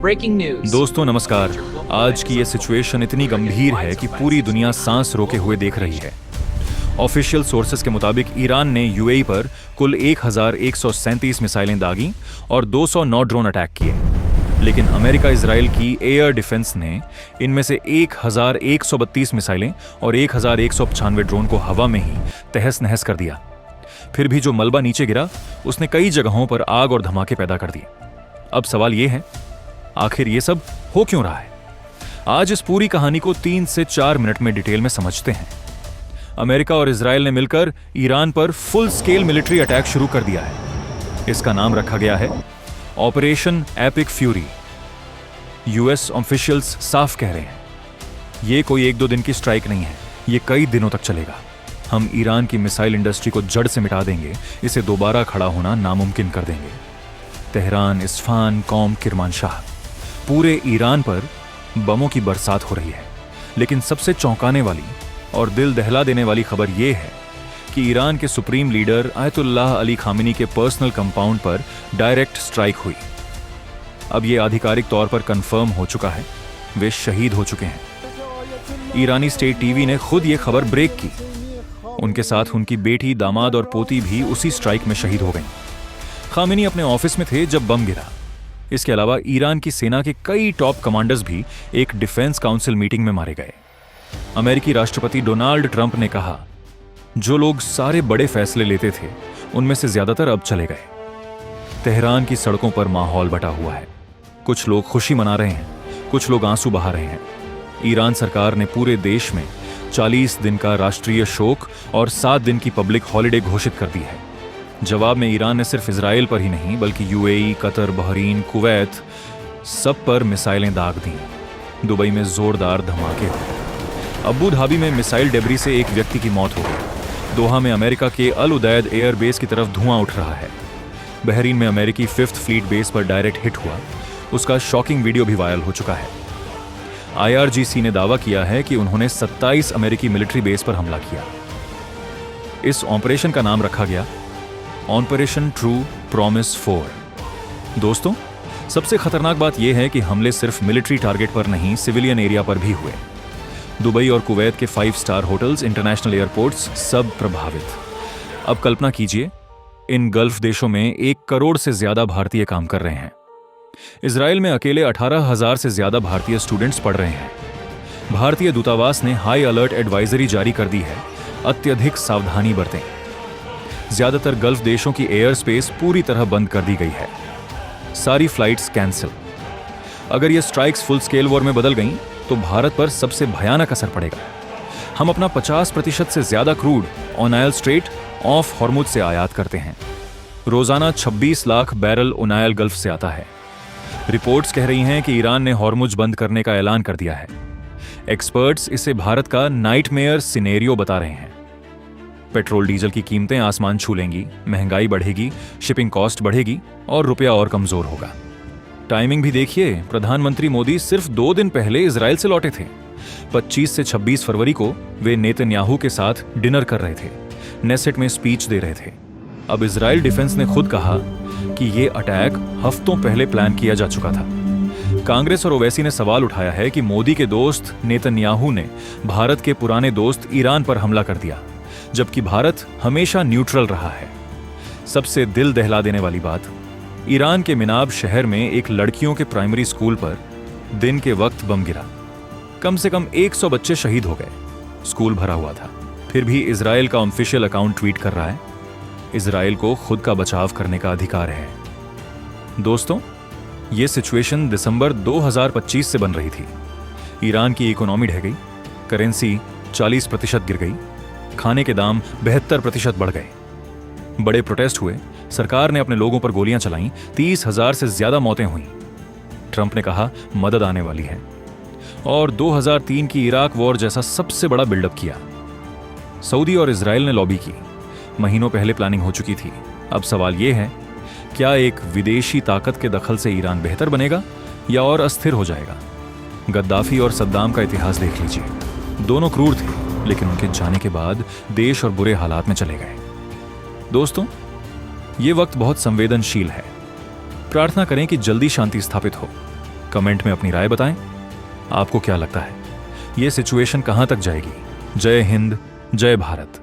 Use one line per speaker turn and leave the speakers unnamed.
Breaking news.
दोस्तों नमस्कार। आज की ये सिचुएशन इतनी गंभीर है कि पूरी दुनिया सांस रोके हुए देख रही है। ऑफिशियल सोर्सेज के मुताबिक ईरान ने यूएई पर कुल 1137 मिसाइलें दागी और 209 ड्रोन अटैक किए, लेकिन अमेरिका इजराइल की एयर डिफेंस ने इनमें से 1132 मिसाइलें और 1195 ड्रोन को हवा में ही तहस नहस कर दिया। फिर भी जो मलबा नीचे गिरा उसने कई जगहों पर आग और धमाके पैदा कर दिए। अब सवाल यह है, आखिर ये सब हो क्यों रहा है? आज इस पूरी कहानी को 3 से 4 मिनट में डिटेल में समझते हैं। अमेरिका और इजराइल ने मिलकर ईरान पर फुल स्केल मिलिट्री अटैक शुरू कर दिया है। इसका नाम रखा गया है operation epic fury. US officials साफ कह रहे हैं ये कोई 1-2 दिन की स्ट्राइक नहीं है, ये कई दिनों तक चलेगा। हम ईरान की मिसाइल इंडस्ट्री को जड़ से मिटा देंगे, इसे दोबारा खड़ा होना नामुमकिन कर देंगे। तेहरान, इस्फहान, कौम, किरमानशाह, पूरे ईरान पर बमों की बरसात हो रही है। लेकिन सबसे चौंकाने वाली और दिल दहला देने वाली खबर यह है कि ईरान के supreme leader Ayatollah Ali Khamenei के पर्सनल कंपाउंड पर डायरेक्ट स्ट्राइक हुई। अब यह आधिकारिक तौर पर कंफर्म हो चुका है, वे शहीद हो चुके हैं। ईरानी स्टेट टीवी ने खुद यह खबर ब्रेक की। उनके साथ उनकी बेटी, दामाद और पोती भी उसी स्ट्राइक में शहीद हो गई। खामेनी अपने ऑफिस में थे जब बम गिरा। इसके अलावा ईरान की सेना के कई टॉप कमांडर्स भी एक डिफेंस काउंसिल मीटिंग में मारे गए। अमेरिकी राष्ट्रपति डोनाल्ड ट्रंप ने कहा, जो लोग सारे बड़े फैसले लेते थे उनमें से ज्यादातर अब चले गए। तेहरान की सड़कों पर माहौल बटा हुआ है। कुछ लोग खुशी मना रहे हैं, कुछ लोग आंसू बहा रहे हैं। ईरान सरकार ने पूरे देश में 40 दिन का राष्ट्रीय शोक और 7 दिन की पब्लिक हॉलिडे घोषित कर दी है। जवाब में ईरान ने सिर्फ इजराइल पर ही नहीं बल्कि यूएई, कतर, बहरीन, कुवैत, सब पर मिसाइलें दाग दी। दुबई में जोरदार धमाके हुए। अबू धाबी में मिसाइल डेब्री से एक व्यक्ति की मौत हो गई। दोहा में अमेरिका के अल उदैद एयरबेस की तरफ धुआं उठ रहा है। बहरीन में अमेरिकी 5th फ्लीट बेस पर डायरेक्ट हिट हुआ। उसका शॉकिंग वीडियो भी वायरल हो चुका है। IRGC ने दावा किया है कि उन्होंने 27 अमेरिकी मिलिट्री बेस पर हमला किया। इस ऑपरेशन का नाम रखा गया ऑपरेशन ट्रू प्रॉमिस 4। दोस्तों, सबसे खतरनाक बात यह है कि हमले सिर्फ मिलिट्री टारगेट पर नहीं, सिविलियन एरिया पर भी हुए। दुबई और कुवैत के 5 स्टार होटल्स, इंटरनेशनल एयरपोर्ट्स सब प्रभावित। अब कल्पना कीजिए, इन गल्फ देशों में 1 करोड़ से ज्यादा भारतीय काम कर रहे हैं। इजराइल में अकेले 18,000 से ज्यादा भारतीय स्टूडेंट्स पढ़ रहे हैं। भारतीय दूतावास ने हाई अलर्ट एडवाइजरी जारी कर दी है, अत्यधिक सावधानी बरतें। ज्यादातर गल्फ देशों की एयर स्पेस पूरी तरह बंद कर दी गई है, सारी फ्लाइट्स कैंसिल। अगर ये स्ट्राइक्स फुल स्केल वॉर में बदल गईं तो भारत पर सबसे भयानक असर पड़ेगा। हम अपना 50% से ज्यादा क्रूड ओनायल स्ट्रेट ऑफ हॉर्मुज से आयात करते हैं। रोजाना 26 लाख बैरल ओनायल गल्फ से आता है। रिपोर्ट्स कह रही हैं कि ईरान ने हॉर्मुज बंद करने का ऐलान कर दिया है। एक्सपर्ट्स इसे भारत का नाइटमेयर सिनेरियो बता रहे हैं। पेट्रोल डीजल की कीमतें आसमान छू लेंगी, महंगाई बढ़ेगी, शिपिंग कॉस्ट बढ़ेगी और रुपया और कमजोर होगा। टाइमिंग भी देखिए, प्रधानमंत्री मोदी सिर्फ 2 दिन पहले इजराइल से लौटे थे। 25 से 26 फरवरी को वे नेतन्याहू के साथ डिनर कर रहे थे, नेसेट में स्पीच दे रहे थे। अब इजराइल डिफेंस ने खुद कहा कि यह अटैक हफ्तों पहले प्लान किया जा चुका था। कांग्रेस और ओवैसी ने सवाल उठाया है कि मोदी के दोस्त नेतन्याहू ने भारत के पुराने दोस्त ईरान पर हमला कर दिया, जबकि भारत हमेशा न्यूट्रल रहा है। सबसे दिल दहला देने वाली बात, ईरान के मिनाब शहर में एक लड़कियों के प्राइमरी स्कूल पर दिन के वक्त बम गिरा। कम से कम 100 बच्चे शहीद हो गए। स्कूल भरा हुआ था। फिर भी इजराइल का ऑफिशियल अकाउंट ट्वीट कर रहा है, इजराइल को खुद का बचाव करने का अधिकार है। दोस्तों, यह सिचुएशन दिसंबर 2025 से बन रही थी। ईरान की इकोनॉमी ढह गई, करेंसी 40% गिर गई, खाने के दाम 72% बढ़ गए। बड़े प्रोटेस्ट हुए, सरकार ने अपने लोगों पर गोलियां चलाईं, 30,000 से ज्यादा मौतें हुईं। ट्रंप ने कहा मदद आने वाली है और 2003 की इराक वॉर जैसा सबसे बड़ा बिल्डअप किया। सऊदी और इजराइल ने लॉबी की, महीनों पहले प्लानिंग हो चुकी थी। अब सवाल यह है, क्या एक विदेशी ताकत के दखल से ईरान बेहतर बनेगा या और अस्थिर हो जाएगा? गद्दाफी और सद्दाम का इतिहास देख लीजिए। दोनों क्रूर थे, लेकिन उनके जाने के बाद देश और बुरे हालात में चले गए। दोस्तों, ये वक्त बहुत संवेदनशील है। प्रार्थना करें कि जल्दी शांति स्थापित हो। कमेंट में अपनी राय बताएं। आपको क्या लगता है ये सिचुएशन कहां तक जाएगी? जय हिंद, जय भारत।